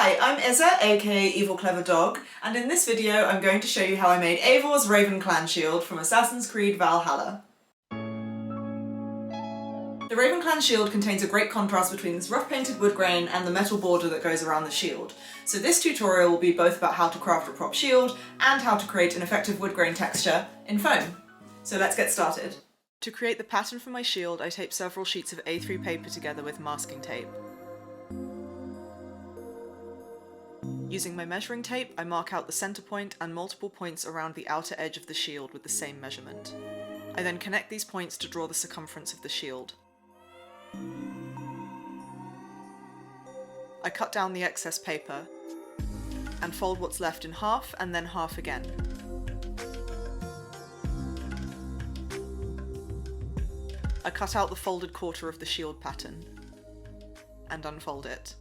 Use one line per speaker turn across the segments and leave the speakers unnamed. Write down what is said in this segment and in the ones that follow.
Hi, I'm Izza, aka EvilCleverDog, and in this video I'm going to show you how I made Eivor's Raven Clan shield from Assassin's Creed Valhalla. The Raven Clan shield contains a great contrast between this rough painted wood grain and the metal border that goes around the shield. So this tutorial will be both about how to craft a prop shield and how to create an effective wood grain texture in foam. So let's get started. To create the pattern for my shield, I taped several sheets of A3 paper together with masking tape. Using my measuring tape, I mark out the center point and multiple points around the outer edge of the shield with the same measurement. I then connect these points to draw the circumference of the shield. I cut down the excess paper and fold what's left in half and then half again. I cut out the folded quarter of the shield pattern and unfold it.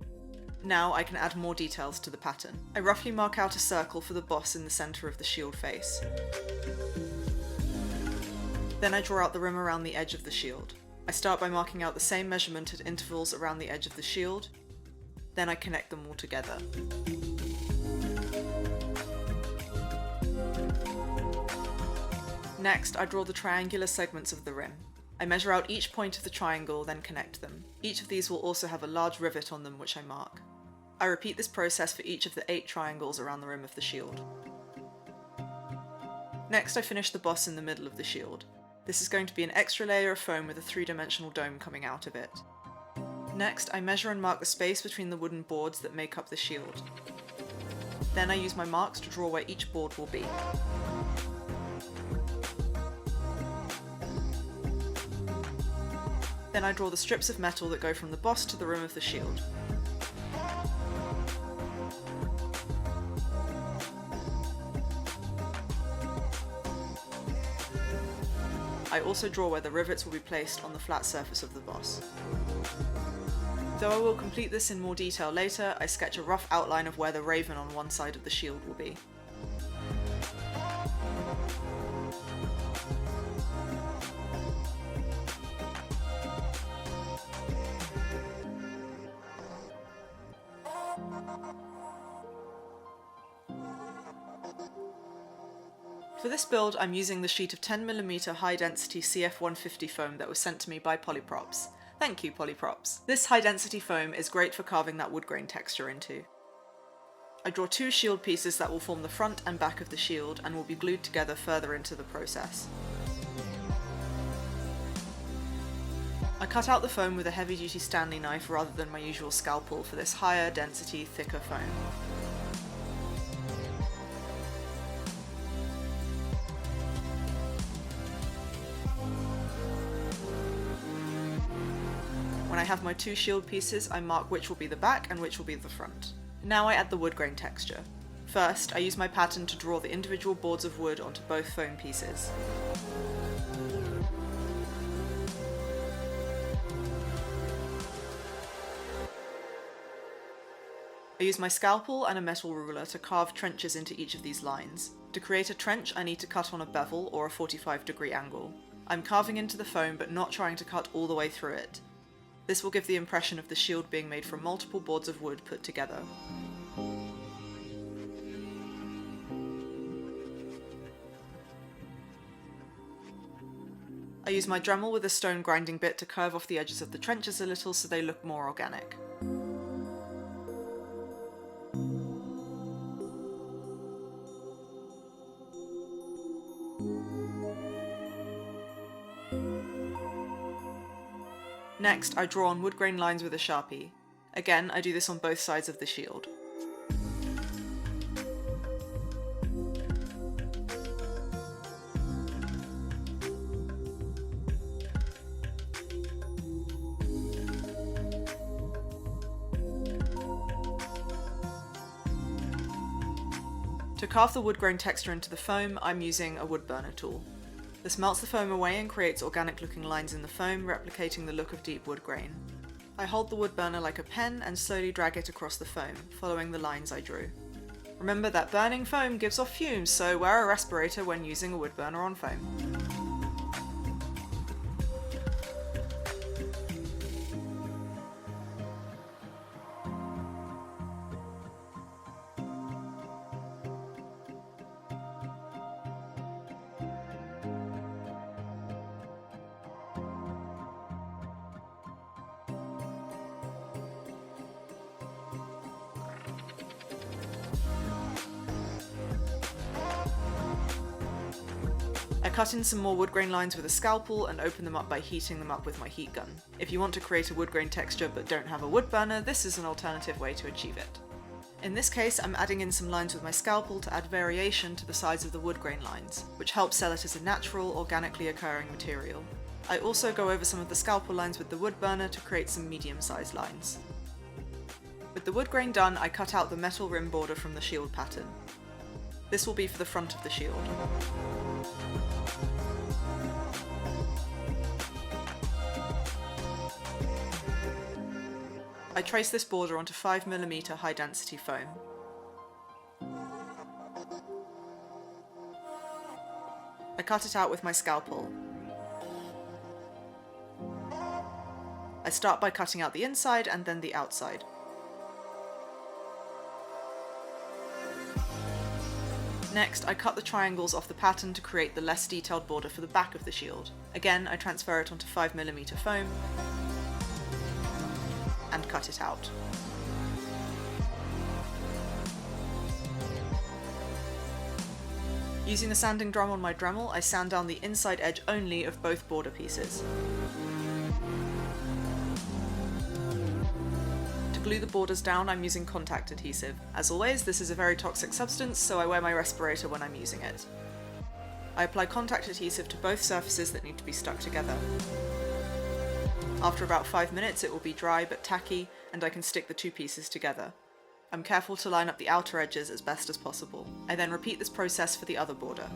Now I can add more details to the pattern. I roughly mark out a circle for the boss in the center of the shield face. Then I draw out the rim around the edge of the shield. I start by marking out the same measurement at intervals around the edge of the shield, then I connect them all together. Next, I draw the triangular segments of the rim. I measure out each point of the triangle, then connect them. Each of these will also have a large rivet on them which I mark. I repeat this process for each of the 8 triangles around the rim of the shield. Next, I finish the boss in the middle of the shield. This is going to be an extra layer of foam with a 3-dimensional dome coming out of it. Next, I measure and mark the space between the wooden boards that make up the shield. Then I use my marks to draw where each board will be. Then I draw the strips of metal that go from the boss to the rim of the shield. I also draw where the rivets will be placed on the flat surface of the boss. Though I will complete this in more detail later, I sketch a rough outline of where the raven on one side of the shield will be. For this build, I'm using the sheet of 10mm high-density CF150 foam that was sent to me by Polyprops. Thank you, Polyprops. This high-density foam is great for carving that wood grain texture into. I draw 2 shield pieces that will form the front and back of the shield and will be glued together further into the process. I cut out the foam with a heavy-duty Stanley knife rather than my usual scalpel for this higher density, thicker foam. When I have my 2 shield pieces, I mark which will be the back and which will be the front. Now I add the wood grain texture. First, I use my pattern to draw the individual boards of wood onto both foam pieces. I use my scalpel and a metal ruler to carve trenches into each of these lines. To create a trench, I need to cut on a bevel or a 45-degree angle. I'm carving into the foam but not trying to cut all the way through it. This will give the impression of the shield being made from multiple boards of wood put together. I use my Dremel with a stone grinding bit to curve off the edges of the trenches a little so they look more organic. Next, I draw on wood grain lines with a Sharpie. Again, I do this on both sides of the shield. To carve the wood grain texture into the foam, I'm using a wood burner tool. This melts the foam away and creates organic looking lines in the foam, replicating the look of deep wood grain. I hold the wood burner like a pen and slowly drag it across the foam, following the lines I drew. Remember that burning foam gives off fumes, so wear a respirator when using a wood burner on foam. cut in some more wood grain lines with a scalpel and open them up by heating them up with my heat gun. If you want to create a wood grain texture but don't have a wood burner, this is an alternative way to achieve it. In this case, I'm adding in some lines with my scalpel to add variation to the size of the wood grain lines, which helps sell it as a natural, organically occurring material. I also go over some of the scalpel lines with the wood burner to create some medium-sized lines. With the wood grain done, I cut out the metal rim border from the shield pattern. This will be for the front of the shield. I trace this border onto 5mm high density foam. I cut it out with my scalpel. I start by cutting out the inside and then the outside. Next, I cut the triangles off the pattern to create the less detailed border for the back of the shield. Again, I transfer it onto 5mm foam and cut it out. Using the sanding drum on my Dremel, I sand down the inside edge only of both border pieces. To glue the borders down, I'm using contact adhesive. As always, this is a very toxic substance, so I wear my respirator when I'm using it. I apply contact adhesive to both surfaces that need to be stuck together. After about 5 minutes it will be dry but tacky, and I can stick the two pieces together. I'm careful to line up the outer edges as best as possible. I then repeat this process for the other border.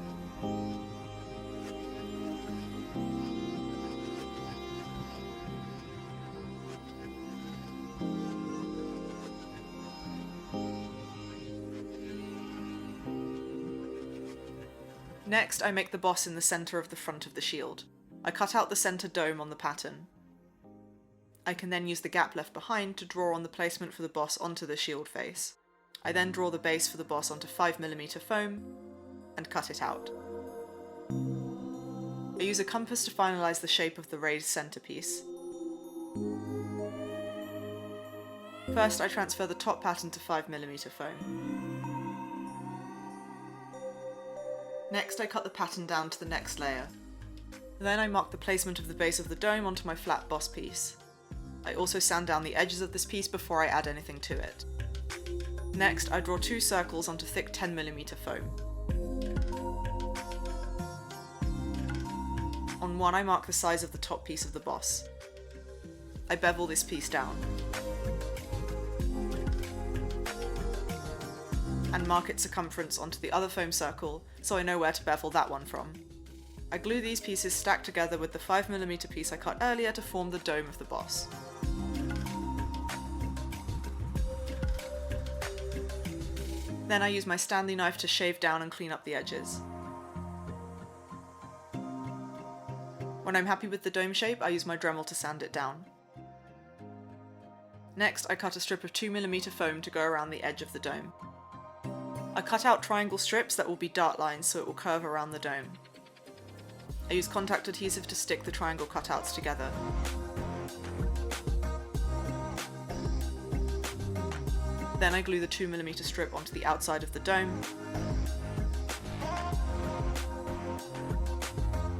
Next, I make the boss in the centre of the front of the shield. I cut out the centre dome on the pattern. I can then use the gap left behind to draw on the placement for the boss onto the shield face. I then draw the base for the boss onto 5mm foam and cut it out. I use a compass to finalize the shape of the raised centerpiece. First, I transfer the top pattern to 5mm foam. Next, I cut the pattern down to the next layer. Then I mark the placement of the base of the dome onto my flat boss piece. I also sand down the edges of this piece before I add anything to it. Next, I draw 2 circles onto thick 10mm foam. On one, I mark the size of the top piece of the boss. I bevel this piece down. And mark its circumference onto the other foam circle, so I know where to bevel that one from. I glue these pieces stacked together with the 5mm piece I cut earlier to form the dome of the boss. Then I use my Stanley knife to shave down and clean up the edges. When I'm happy with the dome shape, I use my Dremel to sand it down. Next, I cut a strip of 2mm foam to go around the edge of the dome. I cut out triangle strips that will be dart lines so it will curve around the dome. I use contact adhesive to stick the triangle cutouts together. Then I glue the 2mm strip onto the outside of the dome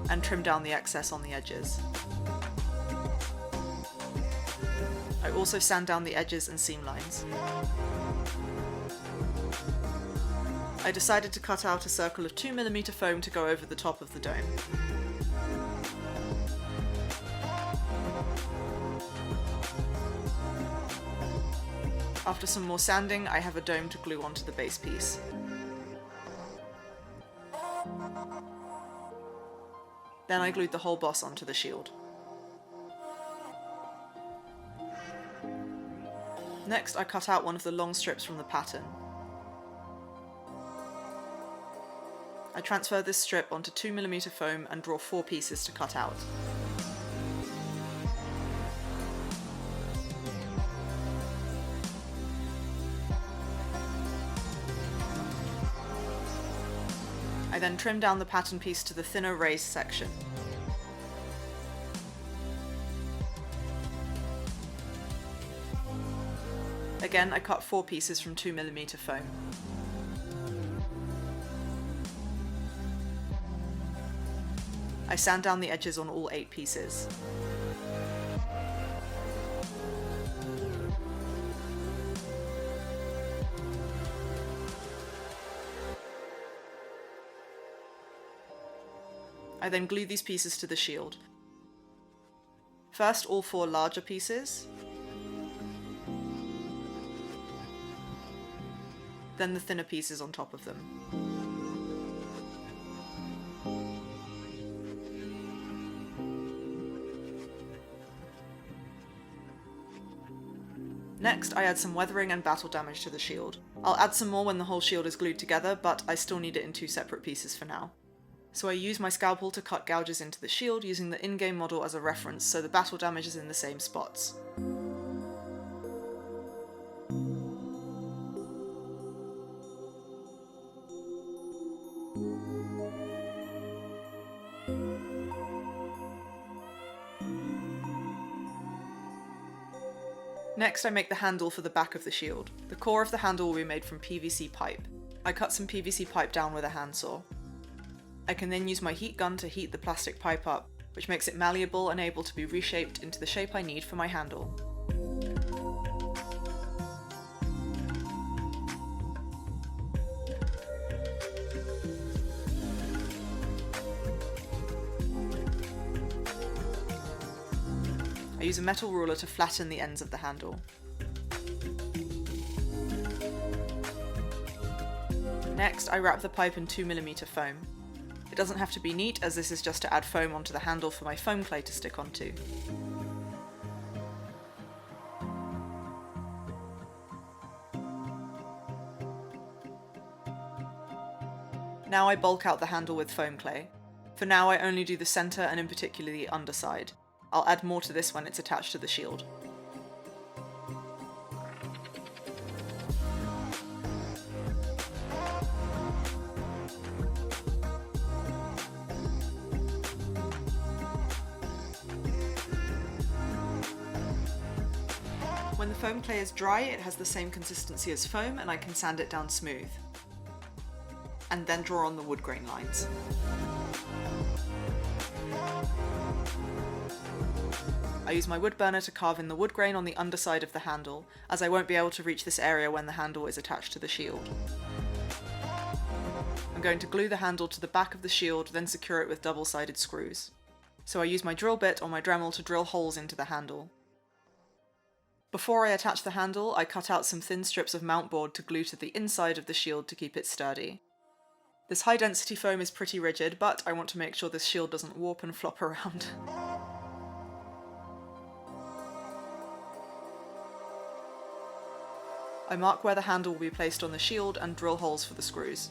and trim down the excess on the edges. I also sand down the edges and seam lines. I decided to cut out a circle of 2mm foam to go over the top of the dome. After some more sanding, I have a dome to glue onto the base piece. Then I glued the whole boss onto the shield. Next, I cut out one of the long strips from the pattern. I transfer this strip onto 2mm foam and draw 4 pieces to cut out. I then trim down the pattern piece to the thinner raised section. Again, I cut 4 pieces from 2mm foam. I sand down the edges on all 8 pieces. I then glue these pieces to the shield. First, all 4 larger pieces, then the thinner pieces on top of them. Next, I add some weathering and battle damage to the shield. I'll add some more when the whole shield is glued together, but I still need it in 2 separate pieces for now. So I use my scalpel to cut gouges into the shield using the in-game model as a reference, so the battle damage is in the same spots. Next, I make the handle for the back of the shield. The core of the handle will be made from PVC pipe. I cut some PVC pipe down with a handsaw. I can then use my heat gun to heat the plastic pipe up, which makes it malleable and able to be reshaped into the shape I need for my handle. I use a metal ruler to flatten the ends of the handle. Next, I wrap the pipe in 2mm foam. It doesn't have to be neat, as this is just to add foam onto the handle for my foam clay to stick onto. Now I bulk out the handle with foam clay. For now I only do the centre and in particular the underside. I'll add more to this when it's attached to the shield. When the foam clay is dry, it has the same consistency as foam and I can sand it down smooth. And then draw on the wood grain lines. I use my wood burner to carve in the wood grain on the underside of the handle, as I won't be able to reach this area when the handle is attached to the shield. I'm going to glue the handle to the back of the shield, then secure it with double-sided screws. So I use my drill bit or my Dremel to drill holes into the handle. Before I attach the handle, I cut out some thin strips of mountboard to glue to the inside of the shield to keep it sturdy. This high-density foam is pretty rigid, but I want to make sure this shield doesn't warp and flop around. I mark where the handle will be placed on the shield and drill holes for the screws.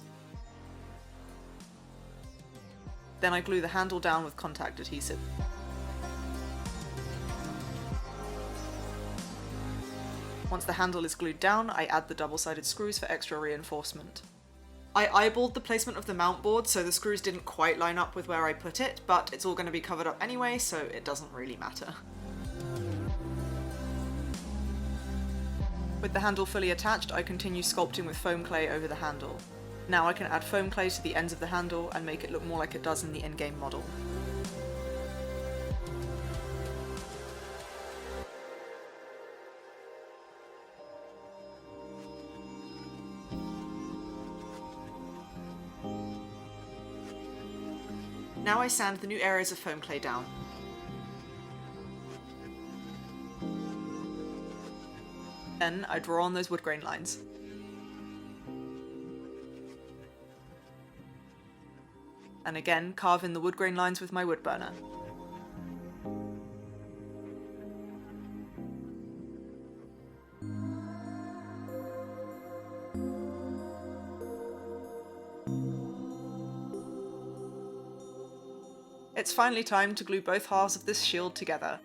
Then I glue the handle down with contact adhesive. Once the handle is glued down, I add the double-sided screws for extra reinforcement. I eyeballed the placement of the mountboard, so the screws didn't quite line up with where I put it, but it's all going to be covered up anyway, so it doesn't really matter. With the handle fully attached, I continue sculpting with foam clay over the handle. Now I can add foam clay to the ends of the handle and make it look more like it does in the in-game model. Now I sand the new areas of foam clay down. Then I draw on those wood grain lines. And again, carve in the wood grain lines with my wood burner. It's finally time to glue both halves of this shield together.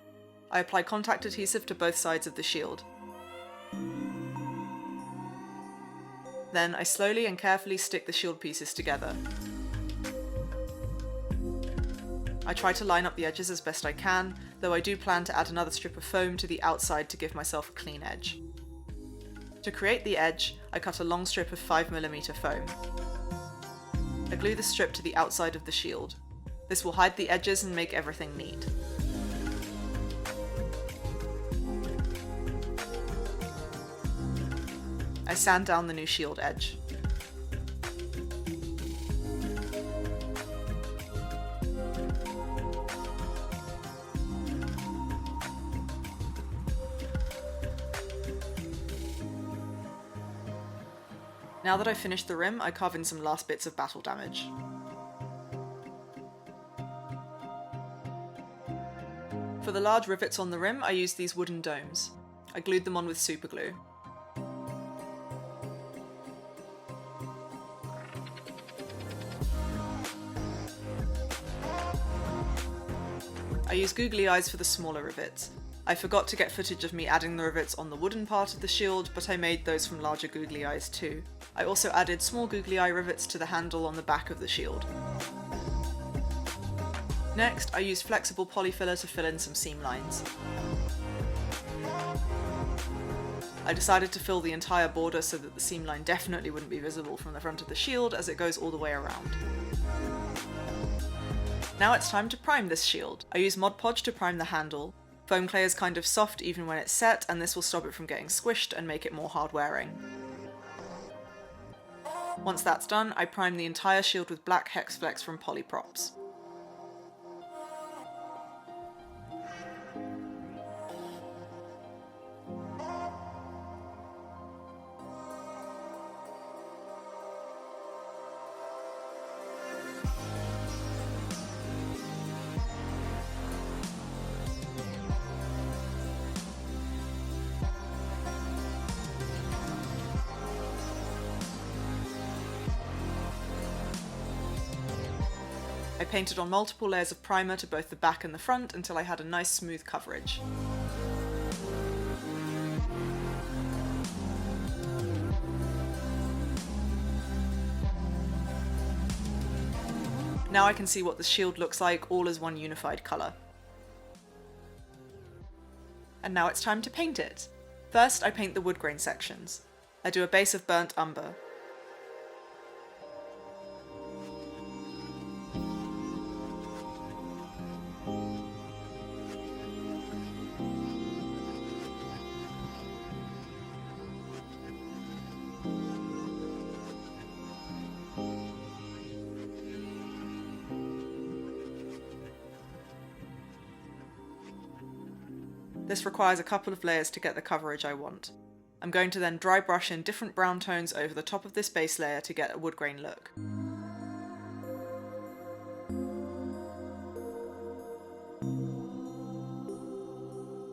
I apply contact adhesive to both sides of the shield. Then I slowly and carefully stick the shield pieces together. I try to line up the edges as best I can, though I do plan to add another strip of foam to the outside to give myself a clean edge. To create the edge, I cut a long strip of 5mm foam. I glue the strip to the outside of the shield. This will hide the edges and make everything neat. I sand down the new shield edge. Now that I've finished the rim, I carve in some last bits of battle damage. For the large rivets on the rim, I used these wooden domes. I glued them on with super glue. I used googly eyes for the smaller rivets. I forgot to get footage of me adding the rivets on the wooden part of the shield, but I made those from larger googly eyes too. I also added small googly eye rivets to the handle on the back of the shield. Next, I used flexible polyfiller to fill in some seam lines. I decided to fill the entire border so that the seam line definitely wouldn't be visible from the front of the shield as it goes all the way around. Now it's time to prime this shield. I use Mod Podge to prime the handle. Foam clay is kind of soft even when it's set, and this will stop it from getting squished and make it more hard wearing. Once that's done, I prime the entire shield with black hex flex from Polyprops. I painted on multiple layers of primer to both the back and the front until I had a nice smooth coverage. Now I can see what the shield looks like all as one unified colour. And now it's time to paint it. First I paint the wood grain sections. I do a base of burnt umber. This requires a couple of layers to get the coverage I want. I'm going to then dry brush in different brown tones over the top of this base layer to get a wood grain look.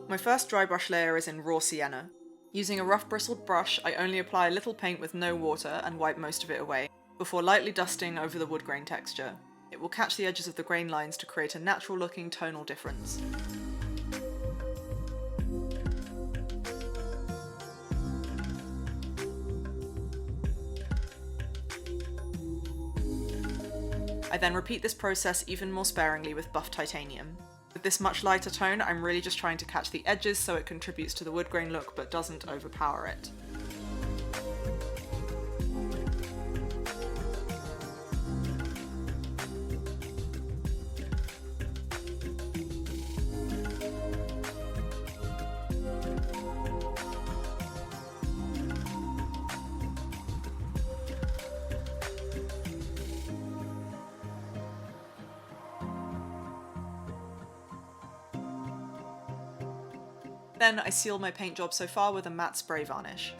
My first dry brush layer is in raw sienna. Using a rough bristled brush, I only apply a little paint with no water and wipe most of it away, before lightly dusting over the wood grain texture. It will catch the edges of the grain lines to create a natural looking tonal difference. I then repeat this process even more sparingly with buff titanium. With this much lighter tone, I'm really just trying to catch the edges so it contributes to the wood grain look but doesn't overpower it. Then I seal my paint job so far with a matte spray varnish.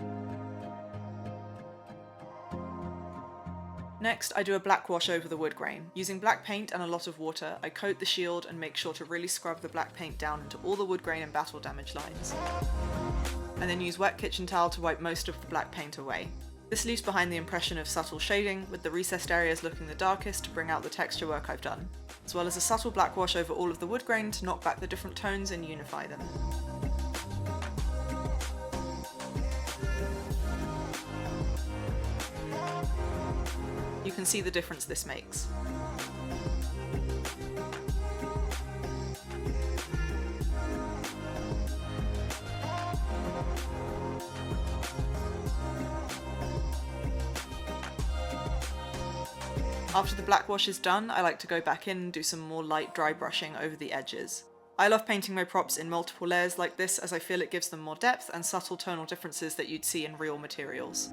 Next, I do a black wash over the wood grain. Using black paint and a lot of water, I coat the shield and make sure to really scrub the black paint down into all the wood grain and battle damage lines. And then use wet kitchen towel to wipe most of the black paint away. This leaves behind the impression of subtle shading, with the recessed areas looking the darkest to bring out the texture work I've done, as well as a subtle black wash over all of the wood grain to knock back the different tones and unify them. You can see the difference this makes. After the black wash is done, I like to go back in and do some more light dry brushing over the edges. I love painting my props in multiple layers like this as I feel it gives them more depth and subtle tonal differences that you'd see in real materials.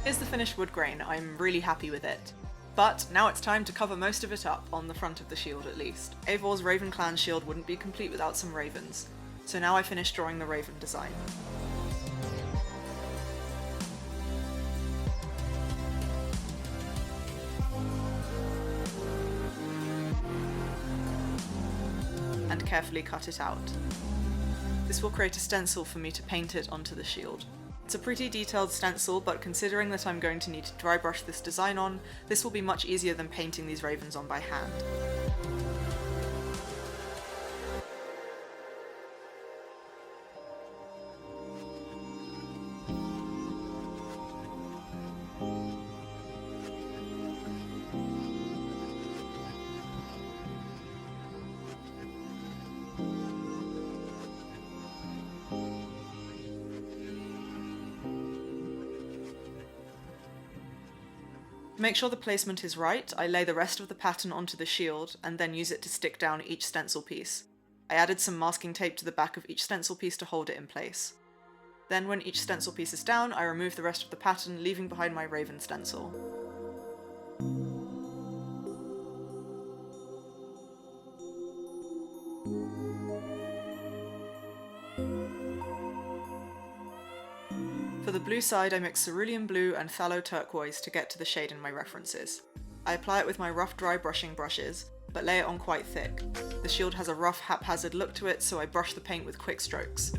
Here's the finished wood grain. I'm really happy with it. But now it's time to cover most of it up, on the front of the shield at least. Eivor's Raven Clan shield wouldn't be complete without some ravens, so now I finished drawing the raven design. And carefully cut it out. This will create a stencil for me to paint it onto the shield. It's a pretty detailed stencil, but considering that I'm going to need to dry brush this design on, this will be much easier than painting these ravens on by hand. To make sure the placement is right, I lay the rest of the pattern onto the shield and then use it to stick down each stencil piece. I added some masking tape to the back of each stencil piece to hold it in place. Then when each stencil piece is down, I remove the rest of the pattern, leaving behind my raven stencil. For the blue side, I mix cerulean blue and phthalo turquoise to get to the shade in my references. I apply it with my rough dry brushing brushes, but lay it on quite thick. The shield has a rough, haphazard look to it, so I brush the paint with quick strokes.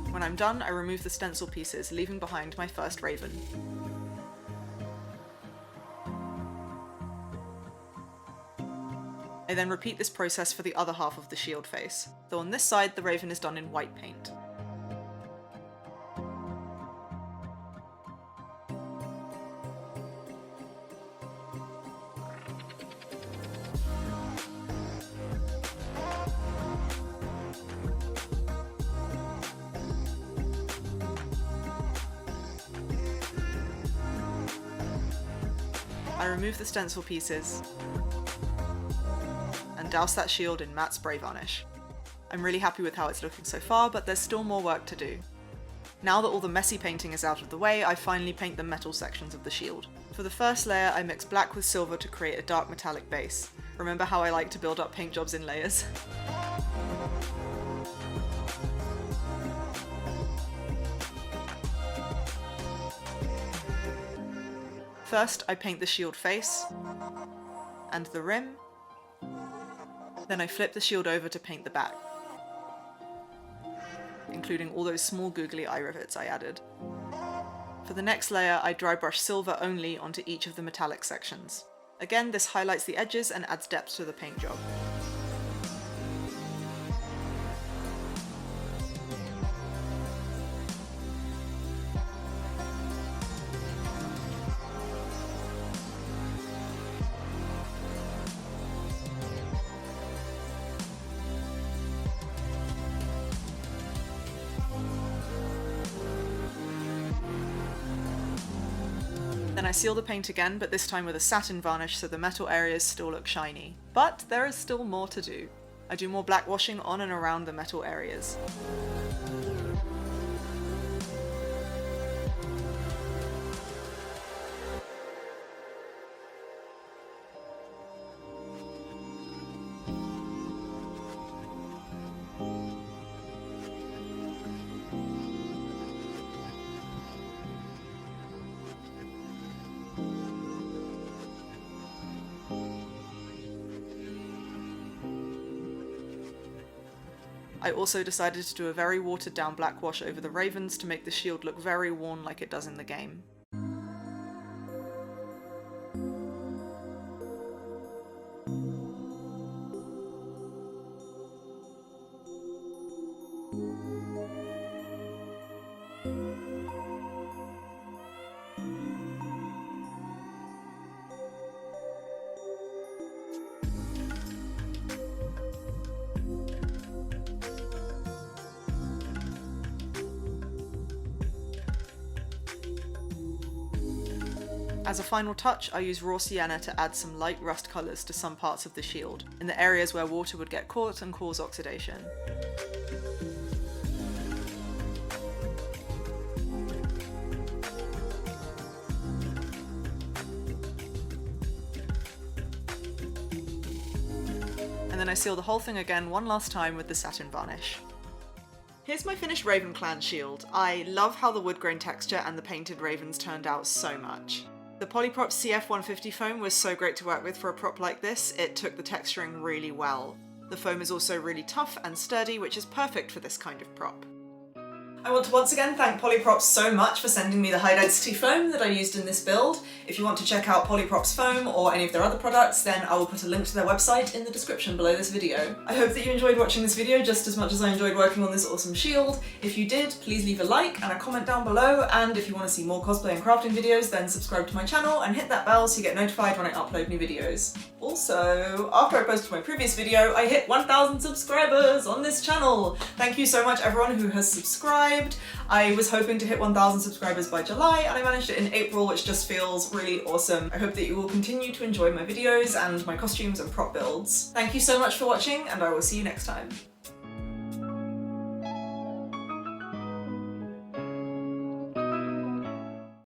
When I'm done, I remove the stencil pieces, leaving behind my first raven. I then repeat this process for the other half of the shield face, though on this side the raven is done in white paint. I remove the stencil pieces and douse that shield in matte spray varnish. I'm really happy with how it's looking so far, but there's still more work to do. Now that all the messy painting is out of the way, I finally paint the metal sections of the shield. For the first layer, I mix black with silver to create a dark metallic base. Remember how I like to build up paint jobs in layers? First, I paint the shield face and the rim, then I flip the shield over to paint the back, including all those small googly eye rivets I added. For the next layer, I dry brush silver only onto each of the metallic sections. Again, this highlights the edges and adds depth to the paint job. Then I seal the paint again, but this time with a satin varnish so the metal areas still look shiny. But there is still more to do. I do more black washing on and around the metal areas. I also decided to do a very watered down black wash over the ravens to make the shield look very worn like it does in the game. As a final touch, I use raw sienna to add some light rust colours to some parts of the shield, in the areas where water would get caught and cause oxidation. And then I seal the whole thing again one last time with the satin varnish. Here's my finished Raven Clan shield. I love how the wood grain texture and the painted ravens turned out so much. The Polyprop CF150 foam was so great to work with for a prop like this, it took the texturing really well. The foam is also really tough and sturdy, which is perfect for this kind of prop. I want to once again thank Polyprop so much for sending me the high density foam that I used in this build. If you want to check out Polyprop's foam or any of their other products, then I will put a link to their website in the description below this video. I hope that you enjoyed watching this video just as much as I enjoyed working on this awesome shield. If you did, please leave a like and a comment down below, and if you want to see more cosplay and crafting videos, then subscribe to my channel and hit that bell so you get notified when I upload new videos. Also, after I posted my previous video, I hit 1,000 subscribers on this channel! Thank you so much everyone who has subscribed. I was hoping to hit 1,000 subscribers by July and I managed it in April, which just feels really awesome. I hope that you will continue to enjoy my videos and my costumes and prop builds. Thank you so much for watching, and I will see you next time.